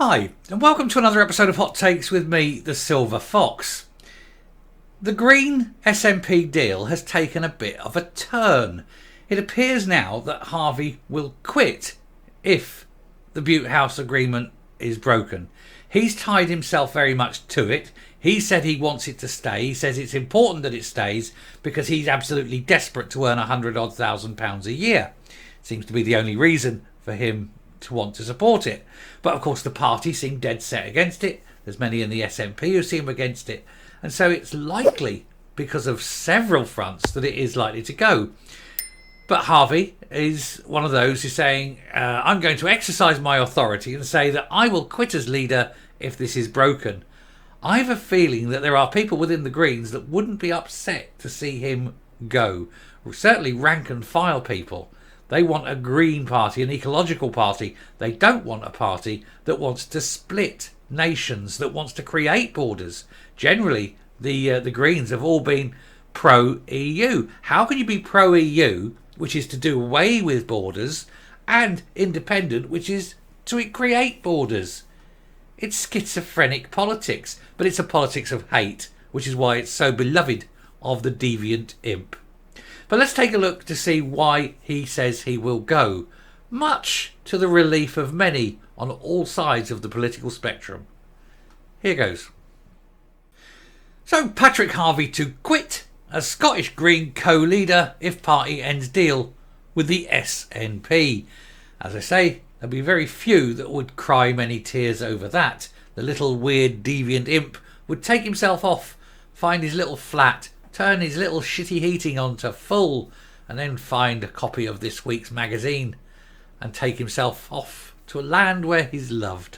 Hi, and welcome to another episode of Hot Takes with me, the Silver Fox. The Green SNP deal has taken a bit of a turn. It appears now that Harvie will quit if the Bute House Agreement is broken. He's tied himself very much to it. He said he wants it to stay. He says it's important that it stays because he's absolutely desperate to earn £100,000 a year. Seems to be the only reason for him to want to support it. But of course the party seem dead set against it. There's many in the SNP who seem against it. And so it's likely, because of several fronts, that it is likely to go. But Harvie is one of those who's saying, I'm going to exercise my authority and say that I will quit as leader if this is broken. I have a feeling that there are people within the Greens that wouldn't be upset to see him go. Certainly rank and file people. They want a green party, an ecological party. They don't want a party that wants to split nations, that wants to create borders. Generally, the Greens have all been pro-EU. How can you be pro-EU, which is to do away with borders, and independent, which is to create borders? It's schizophrenic politics, but it's a politics of hate, which is why it's so beloved of the deviant imp. But let's take a look to see why he says he will go, much to the relief of many on all sides of the political spectrum. Here goes. So Patrick Harvie to quit as Scottish Green co-leader if party ends deal with the SNP. As I say, there'll be very few that would cry many tears over that. The little weird deviant imp would take himself off, find his little flat, turn his little shitty heating on to full, and then find a copy of this week's magazine and take himself off to a land where he's loved.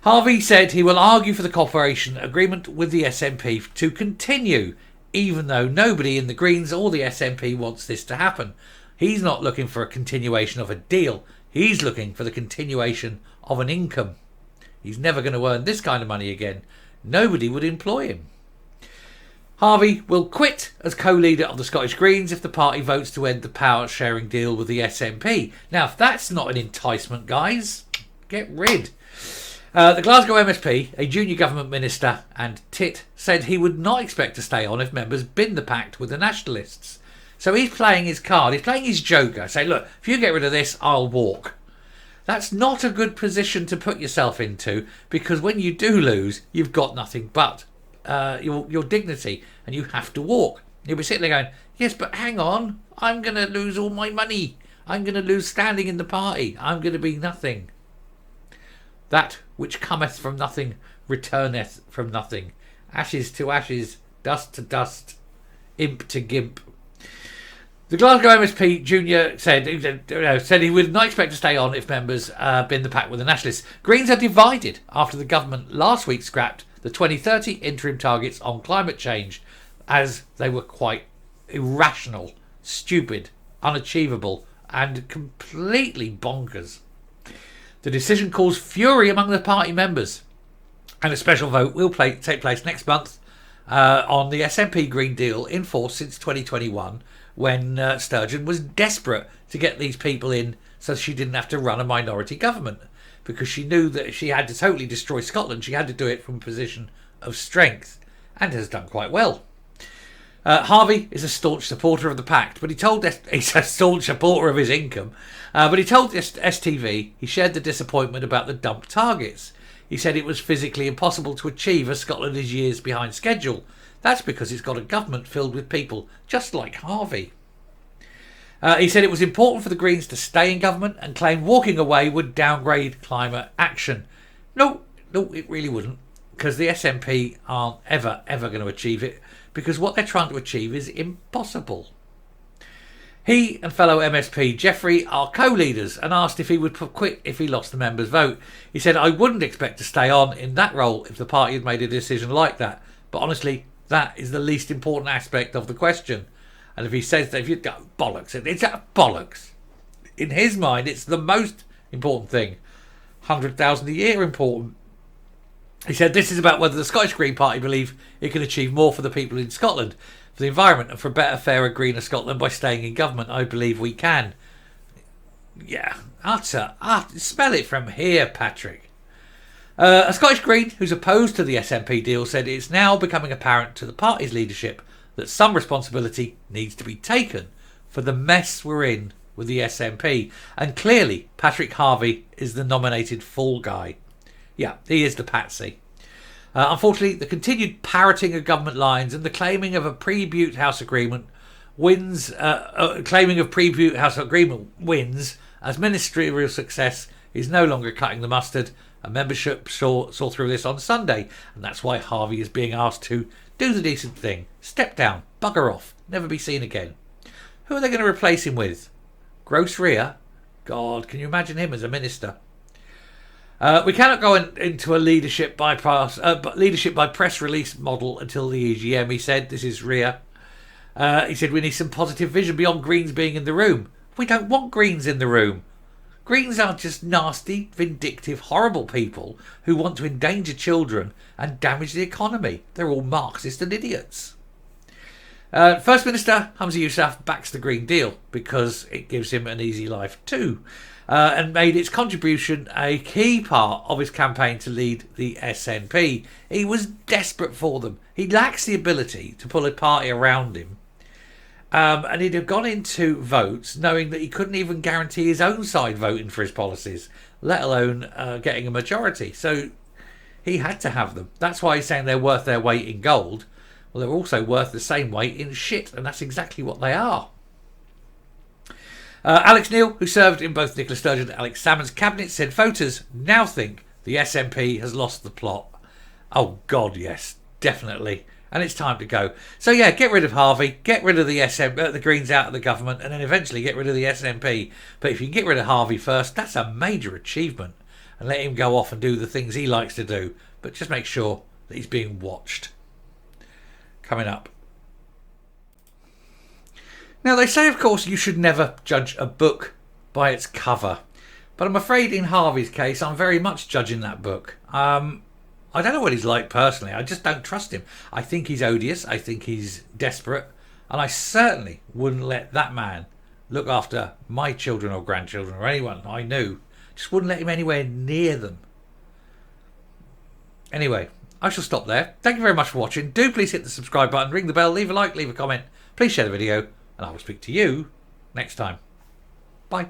Harvie said he will argue for the cooperation agreement with the SNP to continue, even though nobody in the Greens or the SNP wants this to happen. He's not looking for a continuation of a deal. He's looking for the continuation of an income. He's never going to earn this kind of money again. Nobody would employ him. Harvie will quit as co-leader of the Scottish Greens if the party votes to end the power-sharing deal with the SNP. Now, if that's not an enticement, guys, get rid. The Glasgow MSP, a junior government minister and tit, said he would not expect to stay on if members bin the pact with the nationalists. So he's playing his card. He's playing his joker. Saying, look, if you get rid of this, I'll walk. That's not a good position to put yourself into, because when you do lose, you've got nothing but your dignity, and you have to walk. You'll be sitting there going, yes, but hang on, I'm going to lose all my money. I'm going to lose standing in the party. I'm going to be nothing. That which cometh from nothing returneth from nothing. Ashes to ashes, dust to dust, imp to gimp. The Glasgow MSP Junior said he would not expect to stay on if members bin the pact with the nationalists. Greens are divided after the government last week scrapped the 2030 interim targets on climate change, as they were quite irrational, stupid, unachievable, and completely bonkers. The decision caused fury among the party members, and a special vote will take place next month on the SNP Green Deal in force since 2021, when Sturgeon was desperate to get these people in so she didn't have to run a minority government, because she knew that if she had to totally destroy Scotland, she had to do it from a position of strength, and has done quite well. Harvie is a staunch supporter of the pact, but he's a staunch supporter of his income. But he told STV he shared the disappointment about the dump targets. He said it was physically impossible to achieve as Scotland is years behind schedule. That's because it's got a government filled with people just like Harvie. He said it was important for the Greens to stay in government and claimed walking away would downgrade climate action. No, it really wouldn't, because the SNP aren't ever going to achieve it, because what they're trying to achieve is impossible. He and fellow MSP Jeffrey are co-leaders and asked if he would quit if he lost the members' vote. He said, I wouldn't expect to stay on in that role if the party had made a decision like that. But honestly, that is the least important aspect of the question. And if he says that, if you go, bollocks, it's bollocks. In his mind, it's the most important thing. 100,000 a year important. He said this is about whether the Scottish Green Party believe it can achieve more for the people in Scotland, for the environment, and for a better, fairer, greener Scotland by staying in government. I believe we can. Yeah, spell it from here, Patrick. A Scottish Green who's opposed to the SNP deal said it's now becoming apparent to the party's leadership that some responsibility needs to be taken for the mess we're in with the SNP. And clearly, Patrick Harvie is the nominated fall guy. Yeah, he is the patsy. Unfortunately, the continued parroting of government lines and the claiming of a pre-Bute House Agreement wins as ministerial success is no longer cutting the mustard. A membership saw through this on Sunday, and that's why Harvie is being asked to do the decent thing, step down, bugger off, never be seen again. Who are they going to replace him with? Gross Rhea? God, can you imagine him as a minister? We cannot go into a leadership by press release model until the EGM, he said. This is Rhea. He said we need some positive vision beyond Greens being in the room. We don't want Greens in the room. Greens are just nasty, vindictive, horrible people who want to endanger children and damage the economy. They're all Marxist and idiots. First Minister Humza Yousaf backs the Green Deal because it gives him an easy life too, and made its contribution a key part of his campaign to lead the SNP. He was desperate for them. He lacks the ability to pull a party around him. And he'd have gone into votes knowing that he couldn't even guarantee his own side voting for his policies, let alone getting a majority. So he had to have them. That's why he's saying they're worth their weight in gold. Well, they're also worth the same weight in shit, and that's exactly what they are. Alex Neil, who served in both Nicola Sturgeon and Alex Salmond's cabinet, said voters now think the SNP has lost the plot. Oh, God, yes, definitely. And it's time to go. So, yeah, get rid of Harvie, get rid of the Greens out of the government, and then eventually get rid of the SNP. But if you can get rid of Harvie first, that's a major achievement. And let him go off and do the things he likes to do. But just make sure that he's being watched. Coming up. Now, they say, of course, you should never judge a book by its cover. But I'm afraid in Harvie's case, I'm very much judging that book. I don't know what he's like personally. I just don't trust him. I think he's odious. I think he's desperate. And I certainly wouldn't let that man look after my children or grandchildren or anyone I knew. Just wouldn't let him anywhere near them. Anyway, I shall stop there. Thank you very much for watching. Do please hit the subscribe button, ring the bell, leave a like, leave a comment. Please share the video, and I will speak to you next time. Bye.